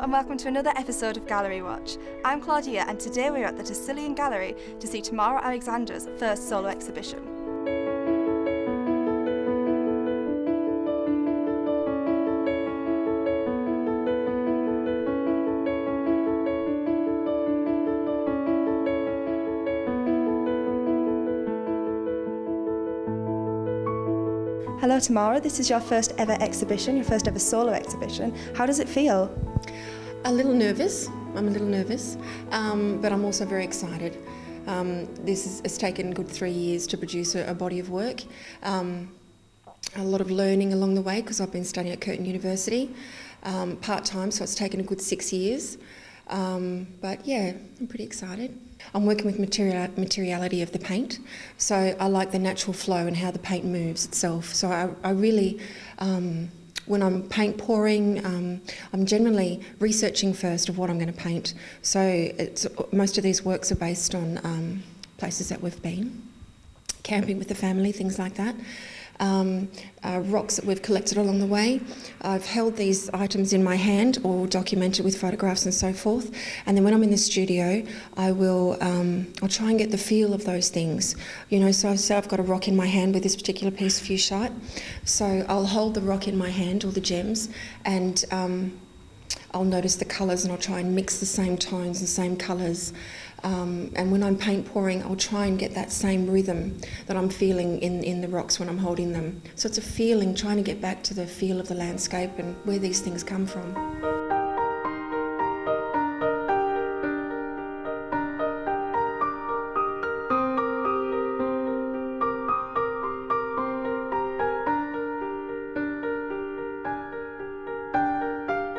and welcome to another episode of Gallery Watch. I'm Claudia and today we're at the Tassilian Gallery to see Tamara Alexander's first solo exhibition. Hello Tamara, this is your first ever exhibition, your first ever solo exhibition. How does it feel? A little nervous. I'm a little nervous, but I'm also very excited. It's taken a good 3 years to produce a body of work. A lot of learning along the way because I've been studying at Curtin University part-time, so it's taken a good 6 years. But yeah, I'm pretty excited. I'm working with materiality of the paint, so I like the natural flow and how the paint moves itself. So I really, when I'm paint pouring, I'm generally researching first of what I'm going to paint. So most of these works are based on places that we've been, camping with the family, things like that. Rocks that we've collected along the way. I've held these items in my hand or documented with photographs and so forth, and then when I'm in the studio I'll try and get the feel of those things, you know. So I've got a rock in my hand with this particular piece of fuchsite, so I'll hold the rock in my hand, all the gems, and I'll notice the colours and I'll try and mix the same tones and same colours. And when I'm paint pouring, I'll try and get that same rhythm that I'm feeling in the rocks when I'm holding them. So it's a feeling, trying to get back to the feel of the landscape and where these things come from.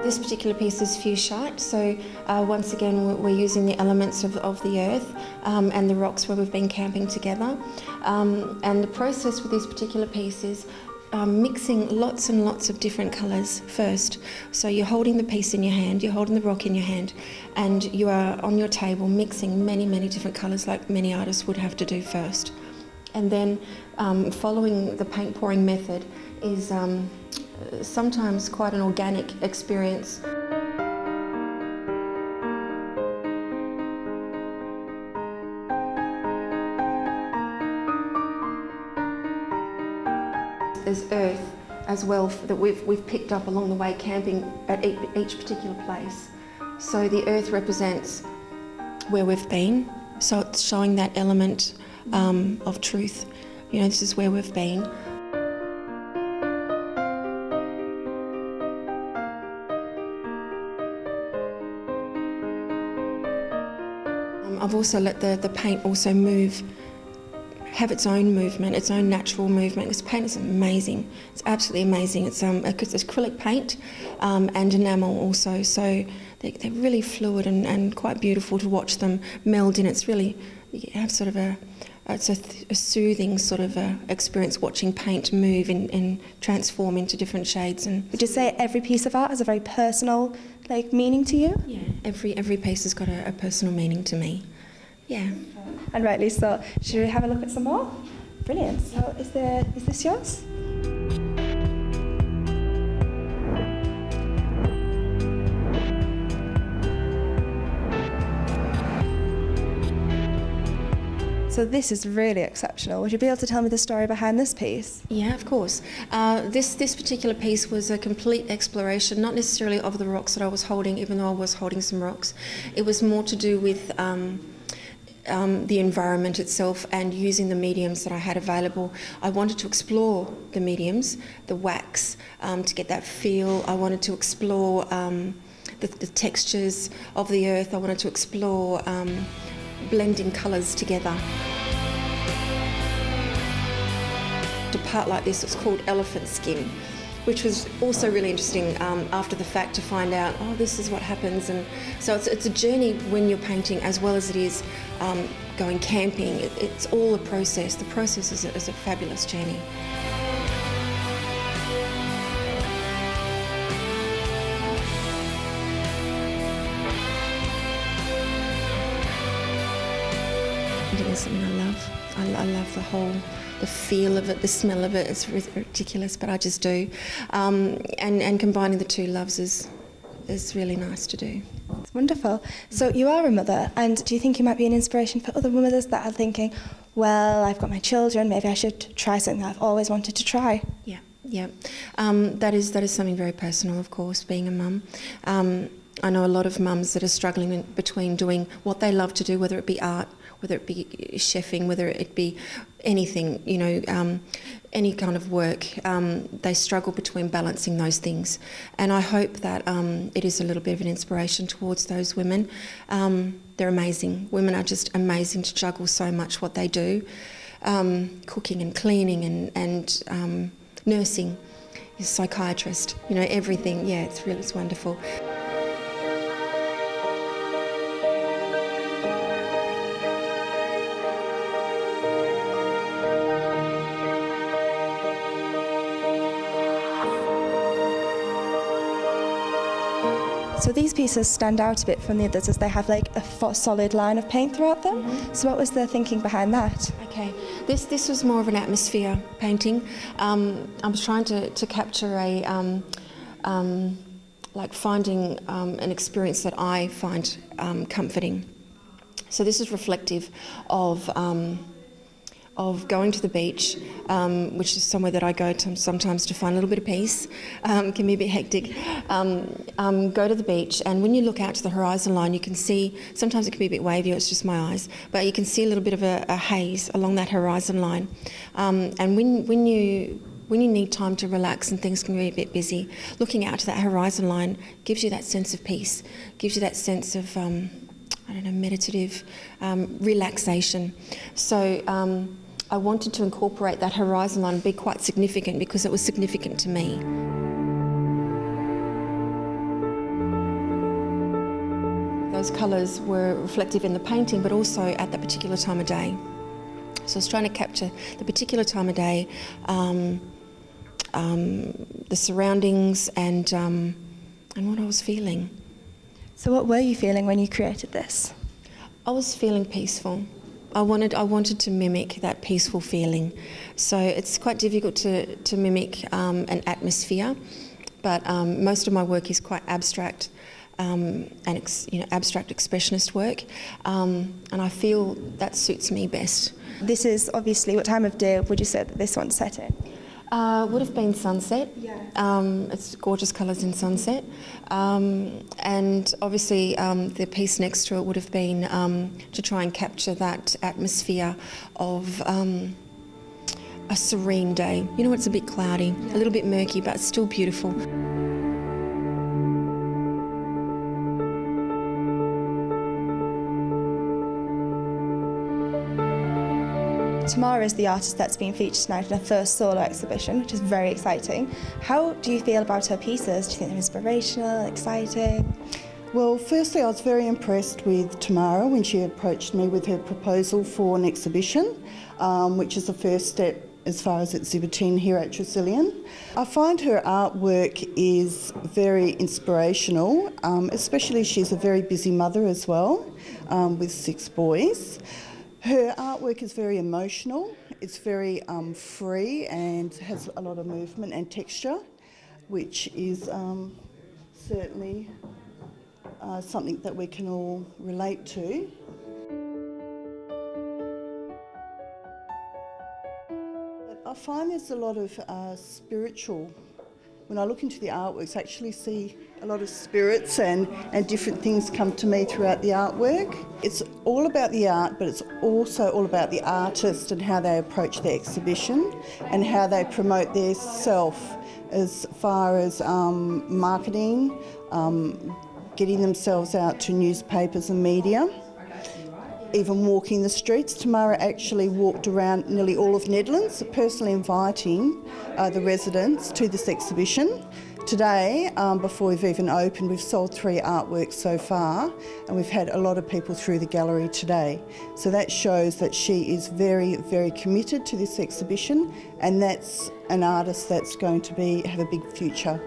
This particular piece is fuchsite, so once again we're using the elements of the earth and the rocks where we've been camping together. And the process with this particular piece is mixing lots and lots of different colours first. So you're holding the piece in your hand, you're holding the rock in your hand, and you are on your table mixing many, many different colours like many artists would have to do first. And then following the paint pouring method is sometimes quite an organic experience. There's earth as well that we've picked up along the way camping at each particular place. So the earth represents where we've been, so it's showing that element of truth. You know, this is where we've been. I've also let the paint also move, have its own movement, its own natural movement. This paint is amazing. It's absolutely amazing. It's acrylic paint and enamel also, so they're really fluid and quite beautiful to watch them meld in. It's really, you have sort of it's a soothing sort of experience watching paint move and transform into different shades. And would you say every piece of art has a very personal meaning to you? Yeah, every piece has got a personal meaning to me. Yeah. And rightly so. Should we have a look at some more? Brilliant. So is this yours? So this is really exceptional. Would you be able to tell me the story behind this piece? Yeah, of course. This particular piece was a complete exploration, not necessarily of the rocks that I was holding, even though I was holding some rocks. It was more to do with the environment itself and using the mediums that I had available. I wanted to explore the mediums, the wax, to get that feel. I wanted to explore the textures of the earth. I wanted to explore blending colours together. A part like this was called elephant skin, which was also really interesting after the fact to find out, oh, this is what happens. And so it's a journey when you're painting as well as it is going camping. It's all a process. The process is a fabulous journey. It's something I love. I love the feel of it, the smell of it. It's ridiculous, but I just do. And combining the two loves is is really nice to do. It's wonderful. So you are a mother, and do you think you might be an inspiration for other mothers that are thinking, well, I've got my children, maybe I should try something that I've always wanted to try? Yeah. That is something very personal, of course, being a mum. I know a lot of mums that are struggling between doing what they love to do, whether it be art, whether it be chefing, whether it be anything, any kind of work. They struggle between balancing those things. And I hope that it is a little bit of an inspiration towards those women. They're amazing. Women are just amazing to juggle so much what they do. Cooking and cleaning and nursing, psychiatrist, everything. Yeah, it's wonderful. So these pieces stand out a bit from the others as they have like a solid line of paint throughout them. Mm-hmm. So what was the thinking behind that? Okay, this was more of an atmosphere painting. I was trying to capture like finding an experience that I find comforting. So this is reflective of going to the beach, which is somewhere that I go to sometimes to find a little bit of peace. Can be a bit hectic. Go to the beach, and when you look out to the horizon line, you can see, sometimes it can be a bit wavy, or it's just my eyes, but you can see a little bit of a haze along that horizon line. And when you need time to relax and things can be a bit busy, looking out to that horizon line gives you that sense of peace, gives you that sense of meditative relaxation. So I wanted to incorporate that horizon line and be quite significant because it was significant to me. Those colours were reflective in the painting, but also at that particular time of day. So I was trying to capture the particular time of day, the surroundings, and what I was feeling. So what were you feeling when you created this? I was feeling peaceful. I wanted to mimic that peaceful feeling. So it's quite difficult to mimic an atmosphere, but most of my work is quite abstract and abstract expressionist work, and I feel that suits me best. This is obviously, what time of day would you say that this one's set in? Would have been sunset. Yeah. It's gorgeous colours in sunset. And obviously the piece next to it would have been to try and capture that atmosphere of a serene day. It's a bit cloudy, a little bit murky, but it's still beautiful. Tamara is the artist that's been featured tonight in her first solo exhibition, which is very exciting. How do you feel about her pieces? Do you think they're inspirational, exciting? Well, firstly, I was very impressed with Tamara when she approached me with her proposal for an exhibition, which is the first step as far as exhibiting here at Tresillian. I find her artwork is very inspirational, especially she's a very busy mother as well, with 6 boys. Her artwork is very emotional, it's very free and has a lot of movement and texture, which is certainly something that we can all relate to. But I find there's a lot of spiritual. When I look into the artworks, I actually see a lot of spirits and different things come to me throughout the artwork. It's all about the art, but it's also all about the artist and how they approach the exhibition and how they promote their self as far as marketing, getting themselves out to newspapers and media. Even walking the streets. Tamara actually walked around nearly all of Nedlands, personally inviting the residents to this exhibition. Today, before we've even opened, we've sold 3 artworks so far, and we've had a lot of people through the gallery today. So that shows that she is very, very committed to this exhibition, and that's an artist that's going to have a big future.